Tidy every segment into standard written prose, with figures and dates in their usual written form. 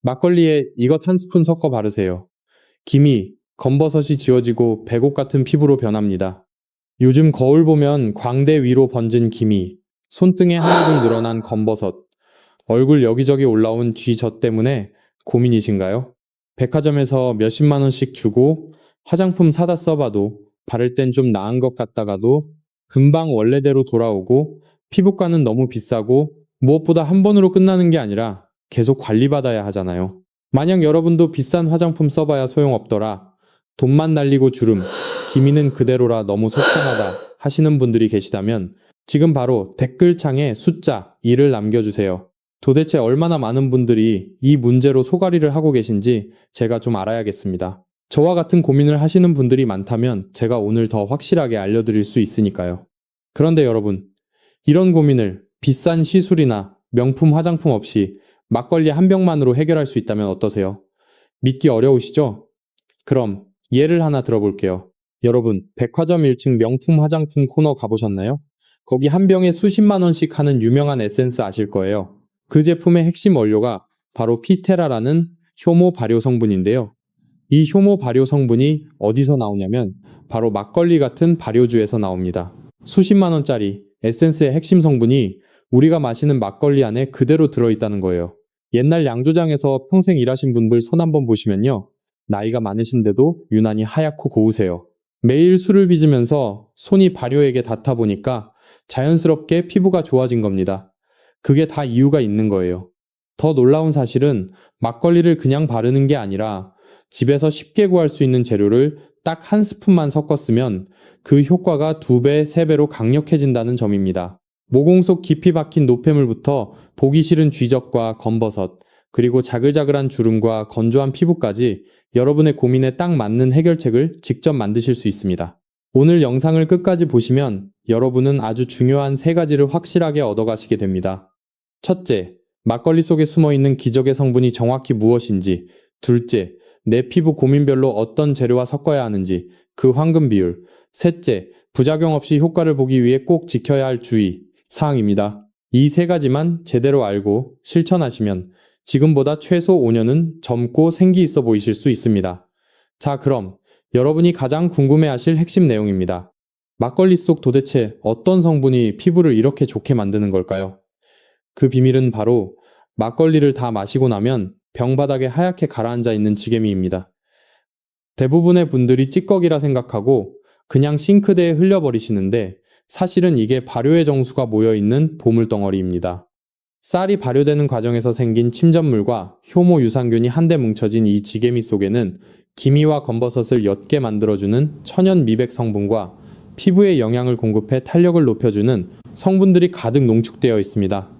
막걸리에 이것 한 스푼 섞어 바르세요. 기미, 검버섯이 지워지고 백옥 같은 피부로 변합니다. 요즘 거울 보면 광대 위로 번진 기미, 손등에 하나둘 늘어난 검버섯, 얼굴 여기저기 올라온 쥐젖 때문에 고민이신가요? 백화점에서 몇십만 원씩 주고 화장품 사다 써봐도 바를 땐 좀 나은 것 같다가도 금방 원래대로 돌아오고 피부과는 너무 비싸고 무엇보다 한 번으로 끝나는 게 아니라 계속 관리받아야 하잖아요. 만약 여러분도 비싼 화장품 써봐야 소용없더라, 돈만 날리고 주름, 기미는 그대로라 너무 속상하다 하시는 분들이 계시다면 지금 바로 댓글창에 숫자 2를 남겨주세요. 도대체 얼마나 많은 분들이 이 문제로 소가리를 하고 계신지 제가 좀 알아야겠습니다. 저와 같은 고민을 하시는 분들이 많다면 제가 오늘 더 확실하게 알려드릴 수 있으니까요. 그런데 여러분, 이런 고민을 비싼 시술이나 명품 화장품 없이 막걸리 한 병만으로 해결할 수 있다면 어떠세요? 믿기 어려우시죠? 그럼 예를 하나 들어볼게요. 여러분, 백화점 1층 명품 화장품 코너 가보셨나요? 거기 한 병에 수십만 원씩 하는 유명한 에센스 아실 거예요. 그 제품의 핵심 원료가 바로 피테라라는 효모 발효 성분인데요. 이 효모 발효 성분이 어디서 나오냐면 바로 막걸리 같은 발효주에서 나옵니다. 수십만 원짜리 에센스의 핵심 성분이 우리가 마시는 막걸리 안에 그대로 들어있다는 거예요. 옛날 양조장에서 평생 일하신 분들 손 한번 보시면요, 나이가 많으신데도 유난히 하얗고 고우세요. 매일 술을 빚으면서 손이 발효액에 닿다 보니까 자연스럽게 피부가 좋아진 겁니다. 그게 다 이유가 있는 거예요. 더 놀라운 사실은 막걸리를 그냥 바르는 게 아니라 집에서 쉽게 구할 수 있는 재료를 딱 한 스푼만 섞었으면 그 효과가 2배, 3배로 강력해진다는 점입니다. 모공 속 깊이 박힌 노폐물부터 보기 싫은 쥐젖과 검버섯, 그리고 자글자글한 주름과 건조한 피부까지 여러분의 고민에 딱 맞는 해결책을 직접 만드실 수 있습니다. 오늘 영상을 끝까지 보시면 여러분은 아주 중요한 3가지를 확실하게 얻어가시게 됩니다. 첫째, 막걸리 속에 숨어있는 기적의 성분이 정확히 무엇인지. 둘째, 내 피부 고민별로 어떤 재료와 섞어야 하는지, 그 황금 비율. 셋째, 부작용 없이 효과를 보기 위해 꼭 지켜야 할 주의 사항입니다. 이 3가지만 제대로 알고 실천하시면 지금보다 최소 5년은 젊고 생기 있어 보이실 수 있습니다. 자, 그럼 여러분이 가장 궁금해하실 핵심 내용입니다. 막걸리 속 도대체 어떤 성분이 피부를 이렇게 좋게 만드는 걸까요? 그 비밀은 바로 막걸리를 다 마시고 나면 병바닥에 하얗게 가라앉아 있는 지게미입니다. 대부분의 분들이 찌꺼기라 생각하고 그냥 싱크대에 흘려버리시는데 사실은 이게 발효의 정수가 모여있는 보물덩어리입니다. 쌀이 발효되는 과정에서 생긴 침전물과 효모 유산균이 한데 뭉쳐진 이 지게미 속에는 기미와 검버섯을 옅게 만들어주는 천연 미백 성분과 피부에 영양을 공급해 탄력을 높여주는 성분들이 가득 농축되어 있습니다.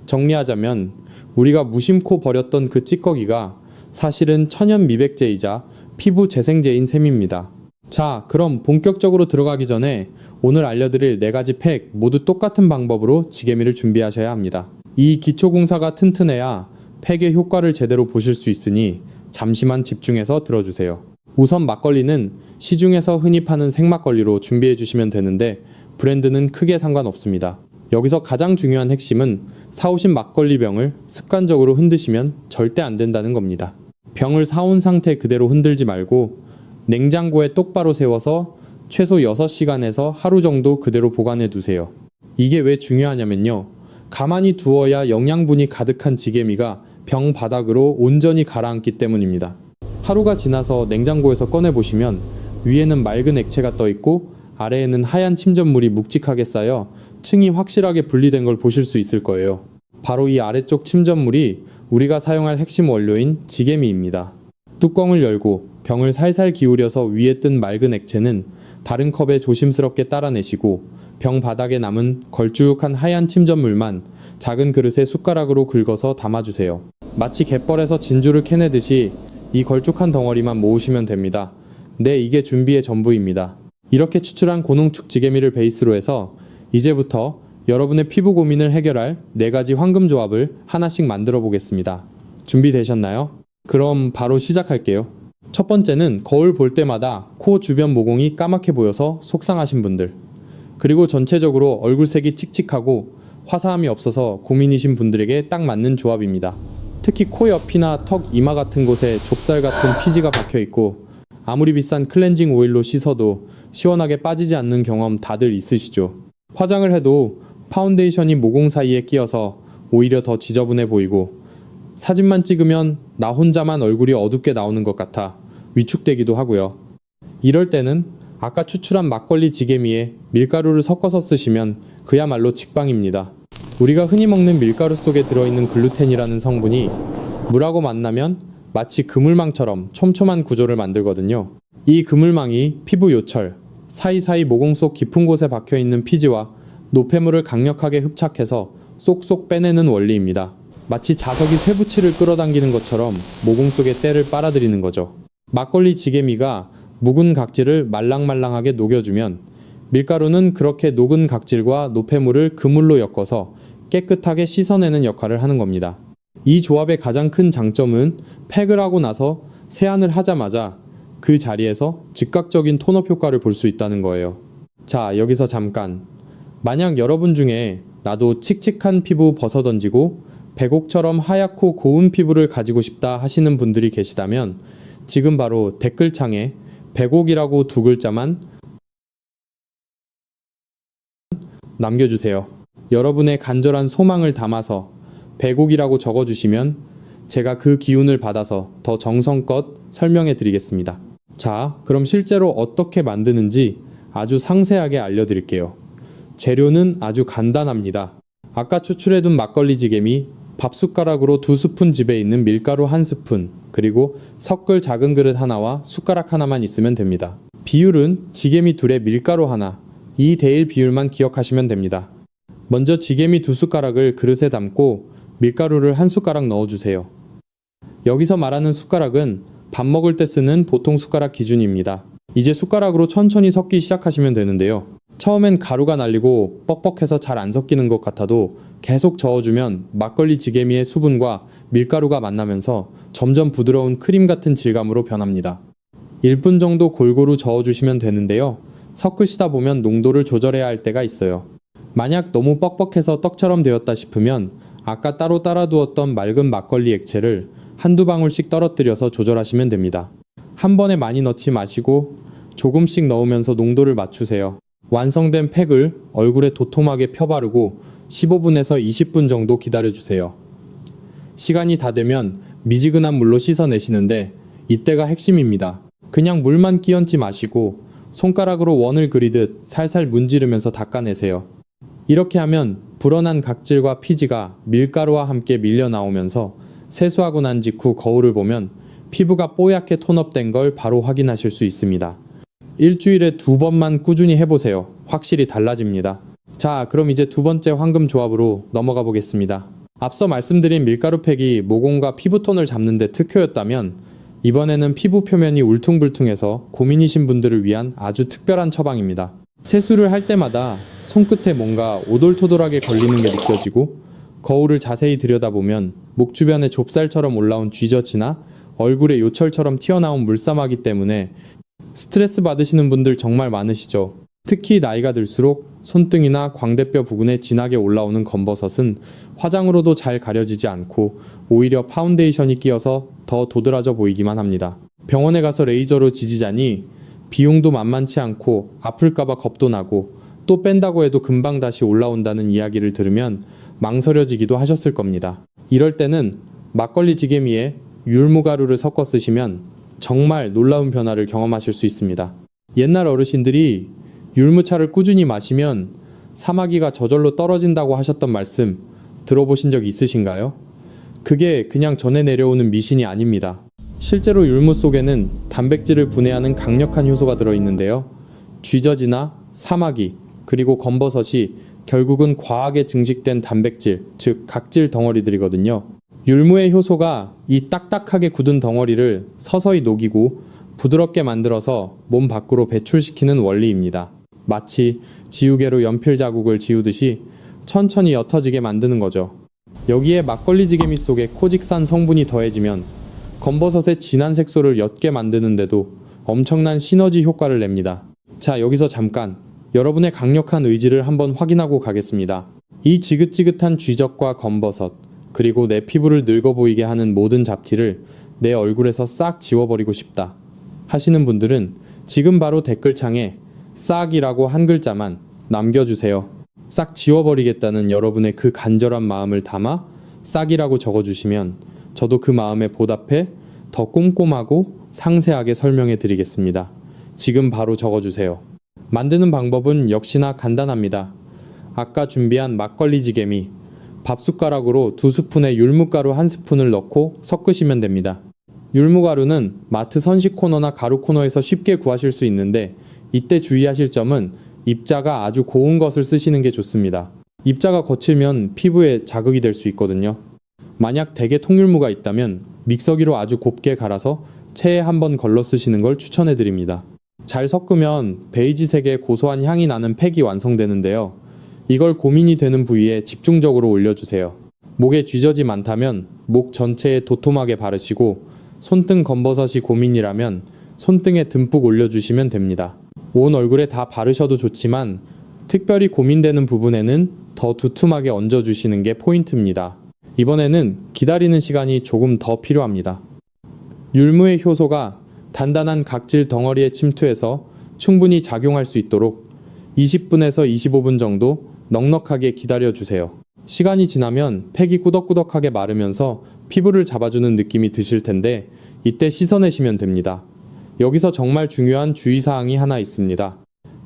정리하자면 우리가 무심코 버렸던 그 찌꺼기가 사실은 천연 미백제이자 피부 재생제인 셈입니다. 자, 그럼 본격적으로 들어가기 전에 오늘 알려드릴 4가지 팩 모두 똑같은 방법으로 지게미를 준비하셔야 합니다. 이 기초공사가 튼튼해야 팩의 효과를 제대로 보실 수 있으니 잠시만 집중해서 들어주세요. 우선 막걸리는 시중에서 흔히 파는 생막걸리로 준비해 주시면 되는데 브랜드는 크게 상관없습니다. 여기서 가장 중요한 핵심은 사오신 막걸리 병을 습관적으로 흔드시면 절대 안 된다는 겁니다. 병을 사온 상태 그대로 흔들지 말고 냉장고에 똑바로 세워서 최소 6시간에서 하루 정도 그대로 보관해 두세요. 이게 왜 중요하냐면요, 가만히 두어야 영양분이 가득한 지게미가 병 바닥으로 온전히 가라앉기 때문입니다. 하루가 지나서 냉장고에서 꺼내보시면 위에는 맑은 액체가 떠있고 아래에는 하얀 침전물이 묵직하게 쌓여 층이 확실하게 분리된 걸 보실 수 있을 거예요. 바로 이 아래쪽 침전물이 우리가 사용할 핵심 원료인 지게미입니다. 뚜껑을 열고 병을 살살 기울여서 위에 뜬 맑은 액체는 다른 컵에 조심스럽게 따라내시고 병 바닥에 남은 걸쭉한 하얀 침전물만 작은 그릇에 숟가락으로 긁어서 담아주세요. 마치 갯벌에서 진주를 캐내듯이 이 걸쭉한 덩어리만 모으시면 됩니다. 네, 이게 준비의 전부입니다. 이렇게 추출한 고농축 지게미를 베이스로 해서 이제부터 여러분의 피부 고민을 해결할 4가지 황금 조합을 하나씩 만들어 보겠습니다. 준비되셨나요? 그럼 바로 시작할게요. 첫 번째는 거울 볼 때마다 코 주변 모공이 까맣게 보여서 속상하신 분들, 그리고 전체적으로 얼굴색이 칙칙하고 화사함이 없어서 고민이신 분들에게 딱 맞는 조합입니다. 특히 코 옆이나 턱 이마 같은 곳에 좁쌀 같은 피지가 박혀 있고 아무리 비싼 클렌징 오일로 씻어도 시원하게 빠지지 않는 경험 다들 있으시죠? 화장을 해도 파운데이션이 모공 사이에 끼어서 오히려 더 지저분해 보이고 사진만 찍으면 나 혼자만 얼굴이 어둡게 나오는 것 같아 위축되기도 하고요. 이럴 때는 아까 추출한 막걸리 지게미에 밀가루를 섞어서 쓰시면 그야말로 직방입니다. 우리가 흔히 먹는 밀가루 속에 들어있는 글루텐이라는 성분이 물하고 만나면 마치 그물망처럼 촘촘한 구조를 만들거든요. 이 그물망이 피부 요철, 사이사이 모공 속 깊은 곳에 박혀있는 피지와 노폐물을 강력하게 흡착해서 쏙쏙 빼내는 원리입니다. 마치 자석이 쇠붙이를 끌어당기는 것처럼 모공 속의 때를 빨아들이는 거죠. 막걸리 지게미가 묵은 각질을 말랑말랑하게 녹여주면 밀가루는 그렇게 녹은 각질과 노폐물을 그물로 엮어서 깨끗하게 씻어내는 역할을 하는 겁니다. 이 조합의 가장 큰 장점은 팩을 하고 나서 세안을 하자마자 그 자리에서 즉각적인 톤업 효과를 볼 수 있다는 거예요. 자, 여기서 잠깐. 만약 여러분 중에 나도 칙칙한 피부 벗어던지고 백옥처럼 하얗고 고운 피부를 가지고 싶다 하시는 분들이 계시다면 지금 바로 댓글창에 백옥이라고 두 글자만 남겨주세요. 여러분의 간절한 소망을 담아서 백옥이라고 적어주시면 제가 그 기운을 받아서 더 정성껏 설명해 드리겠습니다. 자, 그럼 실제로 어떻게 만드는지 아주 상세하게 알려드릴게요. 재료는 아주 간단합니다. 아까 추출해둔 막걸리 지게미, 밥숟가락으로 2스푼 집에 있는 밀가루 1스푼, 그리고 섞을 작은 그릇 하나와 숟가락 하나만 있으면 됩니다. 비율은 지게미 2에 밀가루 하나, 2대1 비율만 기억하시면 됩니다. 먼저 지게미 2숟가락을 그릇에 담고 밀가루를 1숟가락 넣어주세요. 여기서 말하는 숟가락은 밥 먹을 때 쓰는 보통 숟가락 기준입니다. 이제 숟가락으로 천천히 섞기 시작하시면 되는데요. 처음엔 가루가 날리고 뻑뻑해서 잘 안 섞이는 것 같아도 계속 저어주면 막걸리 지게미의 수분과 밀가루가 만나면서 점점 부드러운 크림 같은 질감으로 변합니다. 1분 정도 골고루 저어주시면 되는데요. 섞으시다 보면 농도를 조절해야 할 때가 있어요. 만약 너무 뻑뻑해서 떡처럼 되었다 싶으면 아까 따로 따라두었던 맑은 막걸리 액체를 한두 방울씩 떨어뜨려서 조절하시면 됩니다. 한 번에 많이 넣지 마시고 조금씩 넣으면서 농도를 맞추세요. 완성된 팩을 얼굴에 도톰하게 펴바르고 15분에서 20분 정도 기다려주세요. 시간이 다 되면 미지근한 물로 씻어내시는데 이때가 핵심입니다. 그냥 물만 끼얹지 마시고 손가락으로 원을 그리듯 살살 문지르면서 닦아내세요. 이렇게 하면 불어난 각질과 피지가 밀가루와 함께 밀려 나오면서 세수하고 난 직후 거울을 보면 피부가 뽀얗게 톤업된 걸 바로 확인하실 수 있습니다. 일주일에 2번만 꾸준히 해보세요. 확실히 달라집니다. 자, 그럼 이제 두 번째 황금 조합으로 넘어가 보겠습니다. 앞서 말씀드린 밀가루 팩이 모공과 피부톤을 잡는 데 특효였다면 이번에는 피부 표면이 울퉁불퉁해서 고민이신 분들을 위한 아주 특별한 처방입니다. 세수를 할 때마다 손끝에 뭔가 오돌토돌하게 걸리는 게 느껴지고 거울을 자세히 들여다보면 목 주변에 좁쌀처럼 올라온 쥐젖이나 얼굴에 요철처럼 튀어나온 물사마귀 때문에 스트레스 받으시는 분들 정말 많으시죠. 특히 나이가 들수록 손등이나 광대뼈 부근에 진하게 올라오는 검버섯은 화장으로도 잘 가려지지 않고 오히려 파운데이션이 끼어서 더 도드라져 보이기만 합니다. 병원에 가서 레이저로 지지자니 비용도 만만치 않고 아플까봐 겁도 나고 또 뺀다고 해도 금방 다시 올라온다는 이야기를 들으면 망설여지기도 하셨을 겁니다. 이럴 때는 막걸리 지게미에 율무가루를 섞어 쓰시면 정말 놀라운 변화를 경험하실 수 있습니다. 옛날 어르신들이 율무차를 꾸준히 마시면 사마귀가 저절로 떨어진다고 하셨던 말씀 들어보신 적 있으신가요? 그게 그냥 전해 내려오는 미신이 아닙니다. 실제로 율무 속에는 단백질을 분해하는 강력한 효소가 들어있는데요. 쥐젖이나 사마귀 그리고 검버섯이 결국은 과하게 증식된 단백질, 즉 각질 덩어리들이거든요. 율무의 효소가 이 딱딱하게 굳은 덩어리를 서서히 녹이고 부드럽게 만들어서 몸 밖으로 배출시키는 원리입니다. 마치 지우개로 연필 자국을 지우듯이 천천히 옅어지게 만드는 거죠. 여기에 막걸리 지게미 속에 코직산 성분이 더해지면 검버섯의 진한 색소를 옅게 만드는데도 엄청난 시너지 효과를 냅니다. 자, 여기서 잠깐 여러분의 강력한 의지를 한번 확인하고 가겠습니다. 이 지긋지긋한 쥐젖과 검버섯 그리고 내 피부를 늙어 보이게 하는 모든 잡티를 내 얼굴에서 싹 지워버리고 싶다 하시는 분들은 지금 바로 댓글창에 싹이라고 한 글자만 남겨주세요. 싹 지워버리겠다는 여러분의 그 간절한 마음을 담아 싹이라고 적어주시면 저도 그 마음에 보답해 더 꼼꼼하고 상세하게 설명해 드리겠습니다. 지금 바로 적어주세요. 만드는 방법은 역시나 간단합니다. 아까 준비한 막걸리 지개미, 밥숟가락으로 2스푼의 율무가루 1스푼을 넣고 섞으시면 됩니다. 율무가루는 마트 선식 코너나 가루 코너에서 쉽게 구하실 수 있는데 이때 주의하실 점은 입자가 아주 고운 것을 쓰시는 게 좋습니다. 입자가 거칠면 피부에 자극이 될 수 있거든요. 만약 대게 통율무가 있다면 믹서기로 아주 곱게 갈아서 체에 한번 걸러 쓰시는 걸 추천해 드립니다. 잘 섞으면 베이지색의 고소한 향이 나는 팩이 완성되는데요. 이걸 고민이 되는 부위에 집중적으로 올려주세요. 목에 쥐젖이 많다면 목 전체에 도톰하게 바르시고 손등 검버섯이 고민이라면 손등에 듬뿍 올려주시면 됩니다. 온 얼굴에 다 바르셔도 좋지만 특별히 고민되는 부분에는 더 두툼하게 얹어주시는 게 포인트입니다. 이번에는 기다리는 시간이 조금 더 필요합니다. 율무의 효소가 단단한 각질 덩어리에 침투해서 충분히 작용할 수 있도록 20분에서 25분 정도 넉넉하게 기다려주세요. 시간이 지나면 팩이 꾸덕꾸덕하게 마르면서 피부를 잡아주는 느낌이 드실 텐데 이때 씻어내시면 됩니다. 여기서 정말 중요한 주의사항이 하나 있습니다.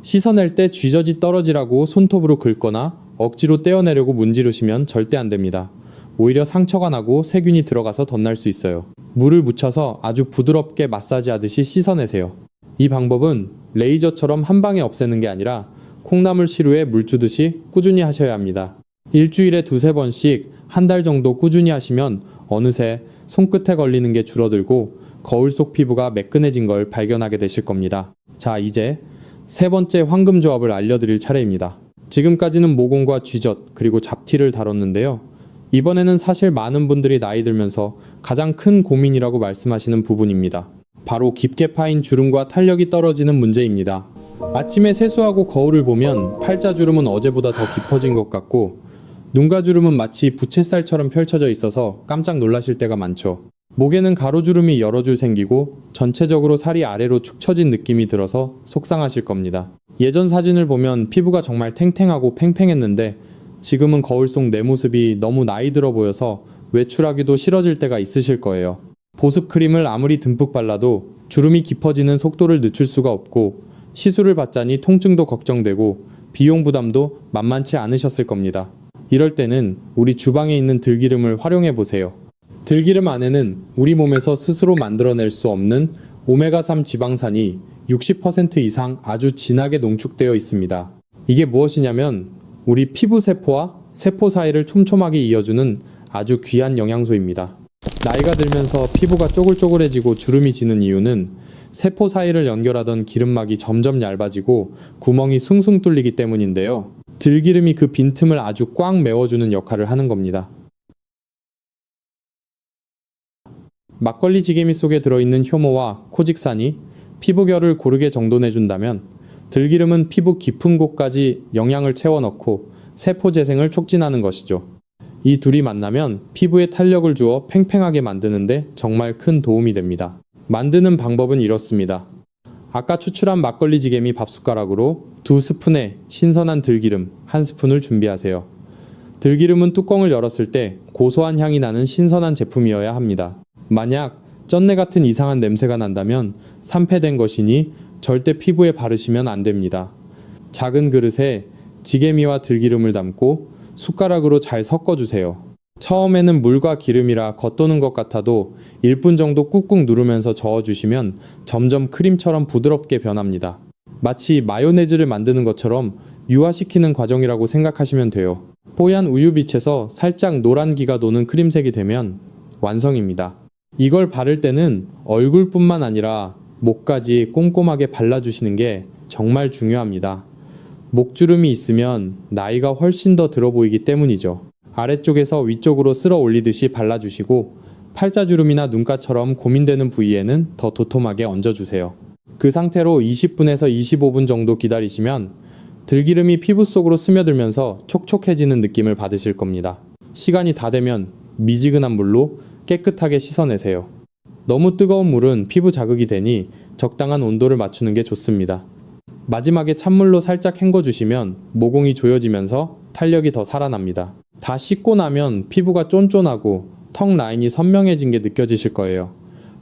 씻어낼 때 쥐젖이 떨어지라고 손톱으로 긁거나 억지로 떼어내려고 문지르시면 절대 안 됩니다. 오히려 상처가 나고 세균이 들어가서 덧날 수 있어요. 물을 묻혀서 아주 부드럽게 마사지하듯이 씻어내세요. 이 방법은 레이저처럼 한 방에 없애는 게 아니라 콩나물 시루에 물 주듯이 꾸준히 하셔야 합니다. 일주일에 2-3번씩 한 달 정도 꾸준히 하시면 어느새 손끝에 걸리는 게 줄어들고 거울 속 피부가 매끈해진 걸 발견하게 되실 겁니다. 자, 이제 세 번째 황금 조합을 알려드릴 차례입니다. 지금까지는 모공과 쥐젖 그리고 잡티를 다뤘는데요. 이번에는 사실 많은 분들이 나이 들면서 가장 큰 고민이라고 말씀하시는 부분입니다. 바로 깊게 파인 주름과 탄력이 떨어지는 문제입니다. 아침에 세수하고 거울을 보면 팔자주름은 어제보다 더 깊어진 것 같고 눈가주름은 마치 부채살처럼 펼쳐져 있어서 깜짝 놀라실 때가 많죠. 목에는 가로주름이 여러 줄 생기고 전체적으로 살이 아래로 축 처진 느낌이 들어서 속상하실 겁니다. 예전 사진을 보면 피부가 정말 탱탱하고 팽팽했는데 지금은 거울 속 내 모습이 너무 나이 들어 보여서 외출하기도 싫어질 때가 있으실 거예요. 보습 크림을 아무리 듬뿍 발라도 주름이 깊어지는 속도를 늦출 수가 없고 시술을 받자니 통증도 걱정되고 비용 부담도 만만치 않으셨을 겁니다. 이럴 때는 우리 주방에 있는 들기름을 활용해 보세요. 들기름 안에는 우리 몸에서 스스로 만들어낼 수 없는 오메가3 지방산이 60% 이상 아주 진하게 농축되어 있습니다. 이게 무엇이냐면 우리 피부 세포와 세포 사이를 촘촘하게 이어주는 아주 귀한 영양소입니다. 나이가 들면서 피부가 쪼글쪼글해지고 주름이 지는 이유는 세포 사이를 연결하던 기름막이 점점 얇아지고 구멍이 숭숭 뚫리기 때문인데요. 들기름이 그 빈틈을 아주 꽉 메워주는 역할을 하는 겁니다. 막걸리 지개미 속에 들어있는 효모와 코직산이 피부결을 고르게 정돈해준다면 들기름은 피부 깊은 곳까지 영양을 채워 넣고 세포 재생을 촉진하는 것이죠. 이 둘이 만나면 피부에 탄력을 주어 팽팽하게 만드는데 정말 큰 도움이 됩니다. 만드는 방법은 이렇습니다. 아까 추출한 막걸리 지개미 밥숟가락으로 2스푼의 신선한 들기름 1스푼을 준비하세요. 들기름은 뚜껑을 열었을 때 고소한 향이 나는 신선한 제품이어야 합니다. 만약 쩐내 같은 이상한 냄새가 난다면 산패된 것이니 절대 피부에 바르시면 안 됩니다. 작은 그릇에 지개미와 들기름을 담고 숟가락으로 잘 섞어주세요. 처음에는 물과 기름이라 겉도는 것 같아도 1분 정도 꾹꾹 누르면서 저어주시면 점점 크림처럼 부드럽게 변합니다. 마치 마요네즈를 만드는 것처럼 유화시키는 과정이라고 생각하시면 돼요. 뽀얀 우유빛에서 살짝 노란기가 도는 크림색이 되면 완성입니다. 이걸 바를 때는 얼굴뿐만 아니라 목까지 꼼꼼하게 발라주시는 게 정말 중요합니다. 목주름이 있으면 나이가 훨씬 더 들어 보이기 때문이죠. 아래쪽에서 위쪽으로 쓸어 올리듯이 발라주시고 팔자주름이나 눈가처럼 고민되는 부위에는 더 도톰하게 얹어주세요. 그 상태로 20분에서 25분 정도 기다리시면 들기름이 피부 속으로 스며들면서 촉촉해지는 느낌을 받으실 겁니다. 시간이 다 되면 미지근한 물로 깨끗하게 씻어내세요. 너무 뜨거운 물은 피부 자극이 되니 적당한 온도를 맞추는 게 좋습니다. 마지막에 찬물로 살짝 헹궈주시면 모공이 조여지면서 탄력이 더 살아납니다. 다 씻고 나면 피부가 쫀쫀하고 턱 라인이 선명해진 게 느껴지실 거예요.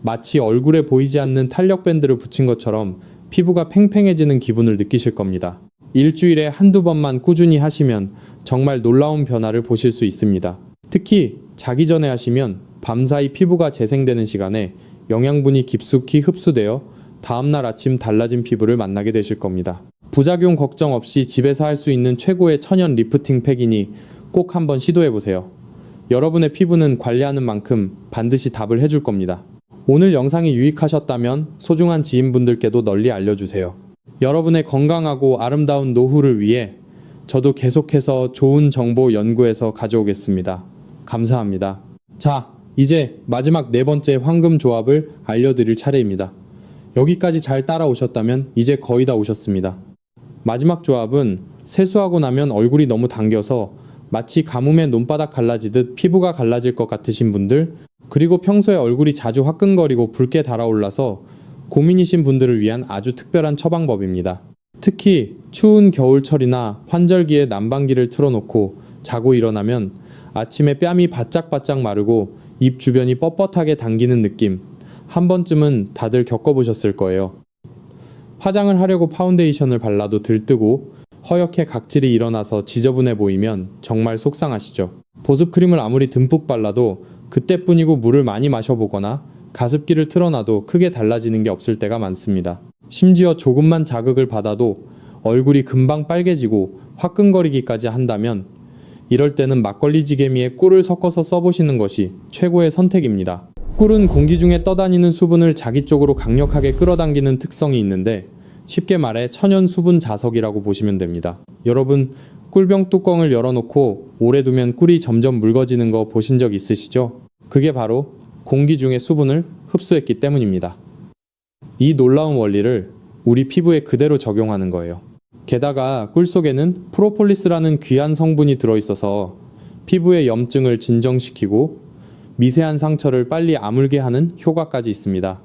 마치 얼굴에 보이지 않는 탄력 밴드를 붙인 것처럼 피부가 팽팽해지는 기분을 느끼실 겁니다. 일주일에 한두 번만 꾸준히 하시면 정말 놀라운 변화를 보실 수 있습니다. 특히 자기 전에 하시면 밤사이 피부가 재생되는 시간에 영양분이 깊숙이 흡수되어 다음날 아침 달라진 피부를 만나게 되실 겁니다. 부작용 걱정 없이 집에서 할 수 있는 최고의 천연 리프팅 팩이니 꼭 한번 시도해보세요. 여러분의 피부는 관리하는 만큼 반드시 답을 해줄 겁니다. 오늘 영상이 유익하셨다면 소중한 지인분들께도 널리 알려주세요. 여러분의 건강하고 아름다운 노후를 위해 저도 계속해서 좋은 정보 연구해서 가져오겠습니다. 감사합니다. 자, 이제 마지막 네 번째 황금 조합을 알려드릴 차례입니다. 여기까지 잘 따라오셨다면 이제 거의 다 오셨습니다. 마지막 조합은 세수하고 나면 얼굴이 너무 당겨서 마치 가뭄에 논바닥 갈라지듯 피부가 갈라질 것 같으신 분들, 그리고 평소에 얼굴이 자주 화끈거리고 붉게 달아올라서 고민이신 분들을 위한 아주 특별한 처방법입니다. 특히 추운 겨울철이나 환절기에 난방기를 틀어놓고 자고 일어나면 아침에 뺨이 바짝바짝 마르고 입 주변이 뻣뻣하게 당기는 느낌, 한 번쯤은 다들 겪어보셨을 거예요. 화장을 하려고 파운데이션을 발라도 들뜨고 허옇게 각질이 일어나서 지저분해 보이면 정말 속상하시죠. 보습크림을 아무리 듬뿍 발라도 그때뿐이고 물을 많이 마셔보거나 가습기를 틀어놔도 크게 달라지는 게 없을 때가 많습니다. 심지어 조금만 자극을 받아도 얼굴이 금방 빨개지고 화끈거리기까지 한다면 이럴 때는 막걸리 지게미에 꿀을 섞어서 써보시는 것이 최고의 선택입니다. 꿀은 공기 중에 떠다니는 수분을 자기 쪽으로 강력하게 끌어당기는 특성이 있는데 쉽게 말해 천연 수분 자석이라고 보시면 됩니다. 여러분, 꿀병 뚜껑을 열어놓고 오래 두면 꿀이 점점 묽어지는 거 보신 적 있으시죠? 그게 바로 공기 중의 수분을 흡수했기 때문입니다. 이 놀라운 원리를 우리 피부에 그대로 적용하는 거예요. 게다가 꿀 속에는 프로폴리스라는 귀한 성분이 들어있어서 피부의 염증을 진정시키고 미세한 상처를 빨리 아물게 하는 효과까지 있습니다.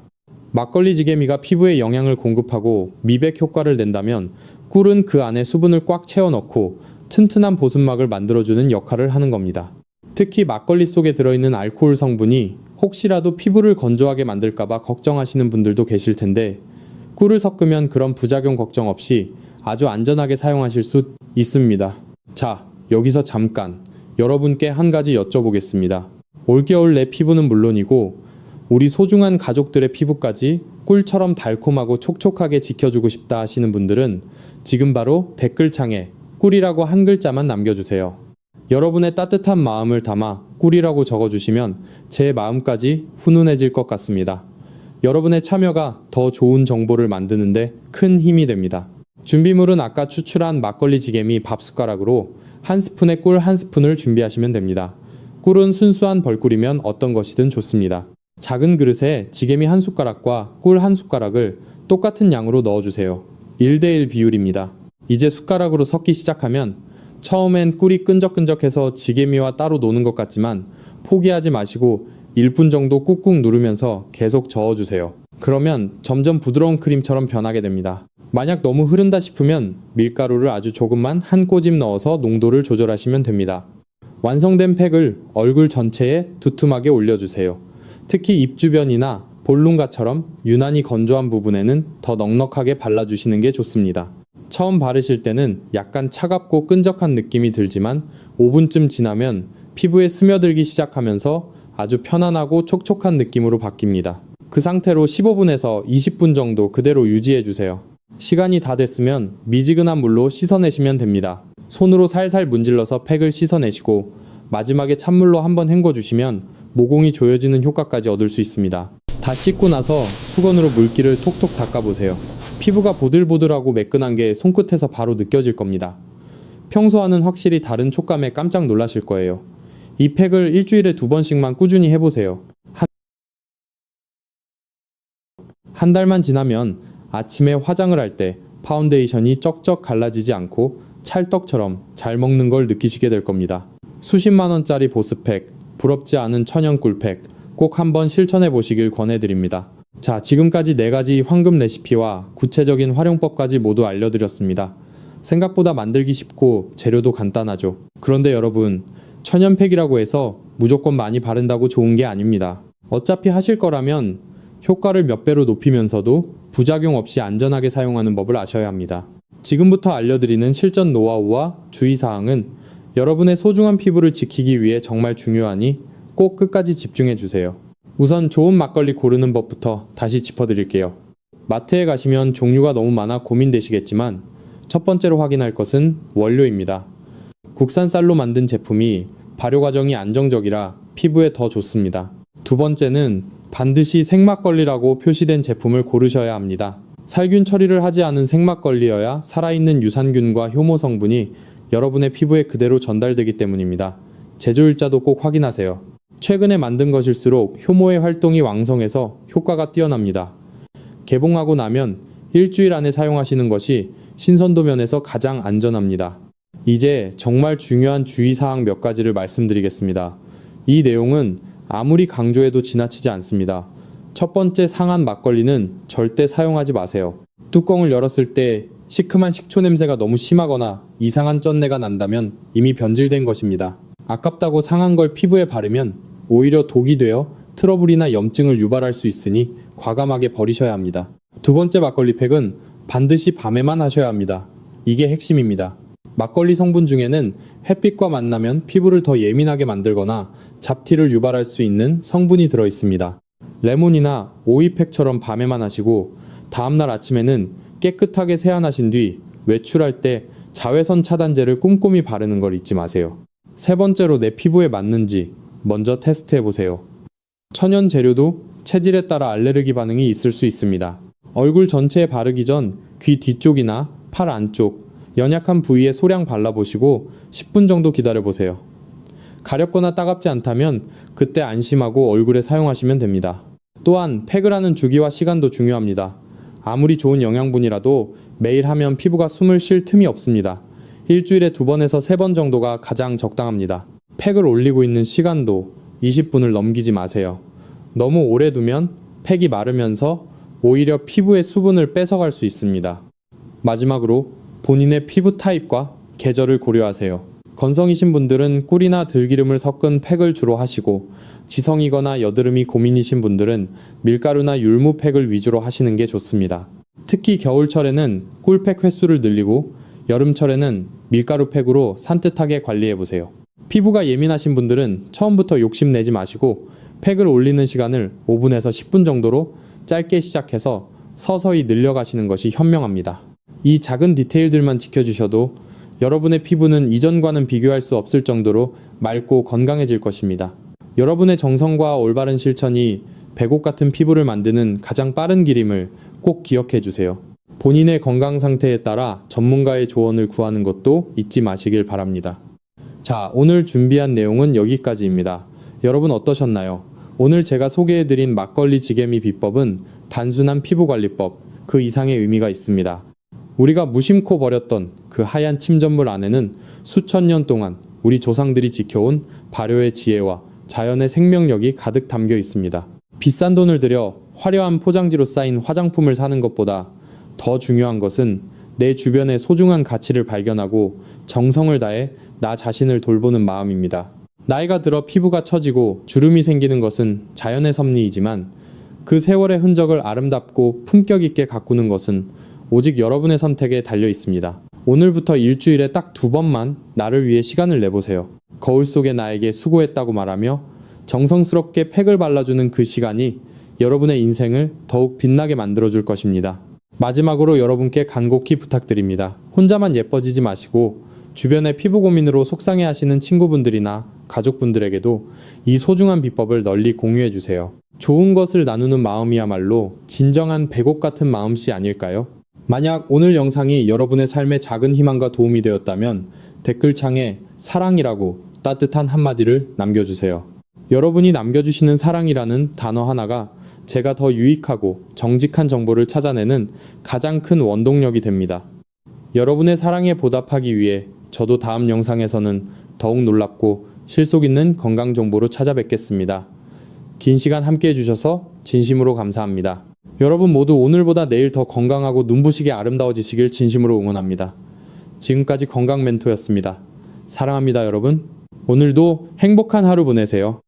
막걸리 지게미가 피부에 영양을 공급하고 미백 효과를 낸다면 꿀은 그 안에 수분을 꽉 채워 넣고 튼튼한 보습막을 만들어주는 역할을 하는 겁니다. 특히 막걸리 속에 들어있는 알코올 성분이 혹시라도 피부를 건조하게 만들까봐 걱정하시는 분들도 계실 텐데 꿀을 섞으면 그런 부작용 걱정 없이 아주 안전하게 사용하실 수 있습니다. 자, 여기서 잠깐 여러분께 한 가지 여쭤보겠습니다. 올겨울 내 피부는 물론이고 우리 소중한 가족들의 피부까지 꿀처럼 달콤하고 촉촉하게 지켜주고 싶다 하시는 분들은 지금 바로 댓글창에 꿀이라고 한 글자만 남겨주세요. 여러분의 따뜻한 마음을 담아 꿀이라고 적어주시면 제 마음까지 훈훈해질 것 같습니다. 여러분의 참여가 더 좋은 정보를 만드는데 큰 힘이 됩니다. 준비물은 아까 추출한 막걸리 지게미 밥숟가락으로 한 스푼에 꿀 한 스푼을 준비하시면 됩니다. 꿀은 순수한 벌꿀이면 어떤 것이든 좋습니다. 작은 그릇에 지게미 한 숟가락과 꿀 한 숟가락을 똑같은 양으로 넣어주세요. 1대1 비율입니다. 이제 숟가락으로 섞기 시작하면 처음엔 꿀이 끈적끈적해서 지게미와 따로 노는 것 같지만 포기하지 마시고 1분 정도 꾹꾹 누르면서 계속 저어주세요. 그러면 점점 부드러운 크림처럼 변하게 됩니다. 만약 너무 흐른다 싶으면 밀가루를 아주 조금만 한 꼬집 넣어서 농도를 조절하시면 됩니다. 완성된 팩을 얼굴 전체에 두툼하게 올려주세요. 특히 입 주변이나 볼륨가처럼 유난히 건조한 부분에는 더 넉넉하게 발라주시는 게 좋습니다. 처음 바르실 때는 약간 차갑고 끈적한 느낌이 들지만 5분쯤 지나면 피부에 스며들기 시작하면서 아주 편안하고 촉촉한 느낌으로 바뀝니다. 그 상태로 15분에서 20분 정도 그대로 유지해주세요. 시간이 다 됐으면 미지근한 물로 씻어내시면 됩니다. 손으로 살살 문질러서 팩을 씻어내시고 마지막에 찬물로 한번 헹궈주시면 모공이 조여지는 효과까지 얻을 수 있습니다. 다 씻고 나서 수건으로 물기를 톡톡 닦아보세요. 피부가 보들보들하고 매끈한 게 손끝에서 바로 느껴질 겁니다. 평소와는 확실히 다른 촉감에 깜짝 놀라실 거예요. 이 팩을 일주일에 2번씩만 꾸준히 해보세요. 한 달만 지나면 아침에 화장을 할 때 파운데이션이 쩍쩍 갈라지지 않고 찰떡처럼 잘 먹는 걸 느끼시게 될 겁니다. 수십만 원짜리 보습팩, 부럽지 않은 천연 꿀팩 꼭 한번 실천해 보시길 권해드립니다. 자, 지금까지 4가지 황금 레시피와 구체적인 활용법까지 모두 알려드렸습니다. 생각보다 만들기 쉽고 재료도 간단하죠. 그런데 여러분, 천연팩이라고 해서 무조건 많이 바른다고 좋은 게 아닙니다. 어차피 하실 거라면 효과를 몇 배로 높이면서도 부작용 없이 안전하게 사용하는 법을 아셔야 합니다. 지금부터 알려드리는 실전 노하우와 주의사항은 여러분의 소중한 피부를 지키기 위해 정말 중요하니 꼭 끝까지 집중해주세요. 우선 좋은 막걸리 고르는 법부터 다시 짚어드릴게요. 마트에 가시면 종류가 너무 많아 고민되시겠지만 첫 번째로 확인할 것은 원료입니다. 국산 쌀로 만든 제품이 발효 과정이 안정적이라 피부에 더 좋습니다. 두 번째는 반드시 생막걸리라고 표시된 제품을 고르셔야 합니다. 살균 처리를 하지 않은 생막걸리여야 살아있는 유산균과 효모 성분이 여러분의 피부에 그대로 전달되기 때문입니다. 제조일자도 꼭 확인하세요. 최근에 만든 것일수록 효모의 활동이 왕성해서 효과가 뛰어납니다. 개봉하고 나면 일주일 안에 사용하시는 것이 신선도 면에서 가장 안전합니다. 이제 정말 중요한 주의사항 몇 가지를 말씀드리겠습니다. 이 내용은 아무리 강조해도 지나치지 않습니다. 첫 번째, 상한 막걸리는 절대 사용하지 마세요. 뚜껑을 열었을 때 시큼한 식초 냄새가 너무 심하거나 이상한 쩐내가 난다면 이미 변질된 것입니다. 아깝다고 상한 걸 피부에 바르면 오히려 독이 되어 트러블이나 염증을 유발할 수 있으니 과감하게 버리셔야 합니다. 두 번째 막걸리 팩은 반드시 밤에만 하셔야 합니다. 이게 핵심입니다. 막걸리 성분 중에는 햇빛과 만나면 피부를 더 예민하게 만들거나 잡티를 유발할 수 있는 성분이 들어 있습니다. 레몬이나 오이팩처럼 밤에만 하시고 다음날 아침에는 깨끗하게 세안하신 뒤 외출할 때 자외선 차단제를 꼼꼼히 바르는 걸 잊지 마세요. 세 번째로 내 피부에 맞는지 먼저 테스트해보세요. 천연 재료도 체질에 따라 알레르기 반응이 있을 수 있습니다. 얼굴 전체에 바르기 전 귀 뒤쪽이나 팔 안쪽, 연약한 부위에 소량 발라보시고 10분 정도 기다려보세요. 가렵거나 따갑지 않다면 그때 안심하고 얼굴에 사용하시면 됩니다. 또한 팩을 하는 주기와 시간도 중요합니다. 아무리 좋은 영양분이라도 매일 하면 피부가 숨을 쉴 틈이 없습니다. 일주일에 2번에서 3번 정도가 가장 적당합니다. 팩을 올리고 있는 시간도 20분을 넘기지 마세요. 너무 오래 두면 팩이 마르면서 오히려 피부의 수분을 뺏어갈 수 있습니다. 마지막으로 본인의 피부 타입과 계절을 고려하세요. 건성이신 분들은 꿀이나 들기름을 섞은 팩을 주로 하시고 지성이거나 여드름이 고민이신 분들은 밀가루나 율무 팩을 위주로 하시는 게 좋습니다. 특히 겨울철에는 꿀팩 횟수를 늘리고 여름철에는 밀가루 팩으로 산뜻하게 관리해보세요. 피부가 예민하신 분들은 처음부터 욕심내지 마시고 팩을 올리는 시간을 5분에서 10분 정도로 짧게 시작해서 서서히 늘려가시는 것이 현명합니다. 이 작은 디테일들만 지켜주셔도 여러분의 피부는 이전과는 비교할 수 없을 정도로 맑고 건강해질 것입니다. 여러분의 정성과 올바른 실천이 백옥 같은 피부를 만드는 가장 빠른 길임을 꼭 기억해 주세요. 본인의 건강 상태에 따라 전문가의 조언을 구하는 것도 잊지 마시길 바랍니다. 자, 오늘 준비한 내용은 여기까지입니다. 여러분 어떠셨나요? 오늘 제가 소개해드린 막걸리 지게미 비법은 단순한 피부관리법, 그 이상의 의미가 있습니다. 우리가 무심코 버렸던 그 하얀 침전물 안에는 수천 년 동안 우리 조상들이 지켜온 발효의 지혜와 자연의 생명력이 가득 담겨 있습니다. 비싼 돈을 들여 화려한 포장지로 쌓인 화장품을 사는 것보다 더 중요한 것은 내 주변의 소중한 가치를 발견하고 정성을 다해 나 자신을 돌보는 마음입니다. 나이가 들어 피부가 처지고 주름이 생기는 것은 자연의 섭리이지만 그 세월의 흔적을 아름답고 품격 있게 가꾸는 것은 오직 여러분의 선택에 달려 있습니다. 오늘부터 일주일에 딱 2번만 나를 위해 시간을 내보세요. 거울 속의 나에게 수고했다고 말하며 정성스럽게 팩을 발라주는 그 시간이 여러분의 인생을 더욱 빛나게 만들어줄 것입니다. 마지막으로 여러분께 간곡히 부탁드립니다. 혼자만 예뻐지지 마시고 주변의 피부 고민으로 속상해하시는 친구분들이나 가족분들에게도 이 소중한 비법을 널리 공유해주세요. 좋은 것을 나누는 마음이야말로 진정한 백옥 같은 마음씨 아닐까요? 만약 오늘 영상이 여러분의 삶에 작은 희망과 도움이 되었다면 댓글창에 사랑이라고 따뜻한 한마디를 남겨주세요. 여러분이 남겨주시는 사랑이라는 단어 하나가 제가 더 유익하고 정직한 정보를 찾아내는 가장 큰 원동력이 됩니다. 여러분의 사랑에 보답하기 위해 저도 다음 영상에서는 더욱 놀랍고 실속 있는 건강 정보로 찾아뵙겠습니다. 긴 시간 함께 해주셔서 진심으로 감사합니다. 여러분 모두 오늘보다 내일 더 건강하고 눈부시게 아름다워지시길 진심으로 응원합니다. 지금까지 건강 멘토였습니다. 사랑합니다, 여러분. 오늘도 행복한 하루 보내세요.